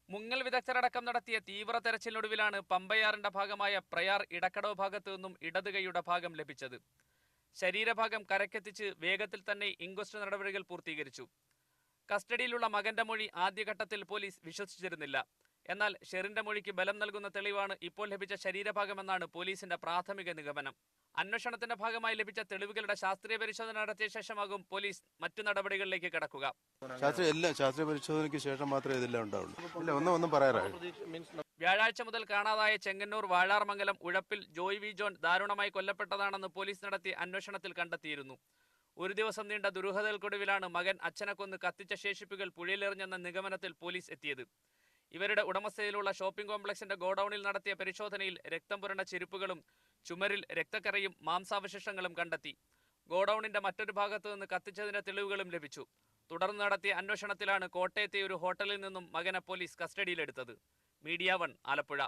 മുങ്ങൽ വിദഗ്ധരടക്കം നടത്തിയ തീവ്ര തെരച്ചിലിനൊടുവിലാണ് പമ്പയാറിന്റെ ഭാഗമായ പ്രയാർ ഇടക്കടവ് ഭാഗത്തു നിന്നും ഇടതുകൈയുടെ ഭാഗം ലഭിച്ചത്. ശരീരഭാഗം കരക്കെത്തിച്ച് വേഗത്തിൽ തന്നെ ഇൻക്വസ്റ്റ് നടപടികൾ പൂർത്തീകരിച്ചു. കസ്റ്റഡിയിലുള്ള മകന്റെ മൊഴി ആദ്യഘട്ടത്തിൽ പോലീസ് വിശ്വസിച്ചിരുന്നില്ല. എന്നാൽ ഷെറിന്റെ മൊഴിക്ക് ബലം നൽകുന്ന തെളിവാണ് ഇപ്പോൾ ലഭിച്ച ശരീരഭാഗമെന്നാണ് പോലീസിന്റെ പ്രാഥമിക നിഗമനം. അന്വേഷണത്തിന്റെ ഭാഗമായി ലഭിച്ച തെളിവുകളുടെ ശാസ്ത്രീയ പരിശോധന നടത്തിയ ശേഷമാകും പോലീസ് മറ്റു നടപടികളിലേക്ക് കടക്കുക. ശാസ്ത്രീയ പരിശോധനയ്ക്ക് ശേഷം മാത്രമേ ഇതെല്ലാം ഉണ്ടാവുള്ളൂ. ഒന്നും പറയാറായി. വ്യാഴാഴ്ച മുതൽ കാണാതായ ചെങ്ങന്നൂർ വാഴാർമംഗലം ഉഴപ്പിൽ ജോയ് വി ജോൺ ദാരുണമായി കൊല്ലപ്പെട്ടതാണെന്ന് പോലീസ് നടത്തിയ അന്വേഷണത്തിൽ കണ്ടെത്തിയിരുന്നു. ഒരു ദിവസം നീണ്ട ദുരൂഹതകൾക്കൊടുവിലാണ് മകൻ അച്ഛനെ കൊന്ന് കത്തിച്ച ശേഷിപ്പുകൾ പുഴയിലെറിഞ്ഞെന്ന നിഗമനത്തിൽ പോലീസ് എത്തിയത്. ഇവരുടെ ഉടമസ്ഥതയിലുള്ള ഷോപ്പിംഗ് കോംപ്ലക്സിന്റെ ഗോഡൌണിൽ നടത്തിയ പരിശോധനയിൽ രക്തം പുരണ്ട ചെരുപ്പുകളും ചുമരിൽ രക്തക്കറയും മാംസാവശിഷ്ടങ്ങളും കണ്ടെത്തി. ഗോഡൌണിന്റെ മറ്റൊരു ഭാഗത്തു നിന്ന് കത്തിച്ചതിന്റെ തെളിവുകളും ലഭിച്ചു. തുടർന്ന് നടത്തിയ അന്വേഷണത്തിലാണ് കോട്ടയത്തെ ഒരു ഹോട്ടലിൽ നിന്നും മകനെ പോലീസ് കസ്റ്റഡിയിലെടുത്തത്. മീഡിയ 1 ആലപ്പുഴ.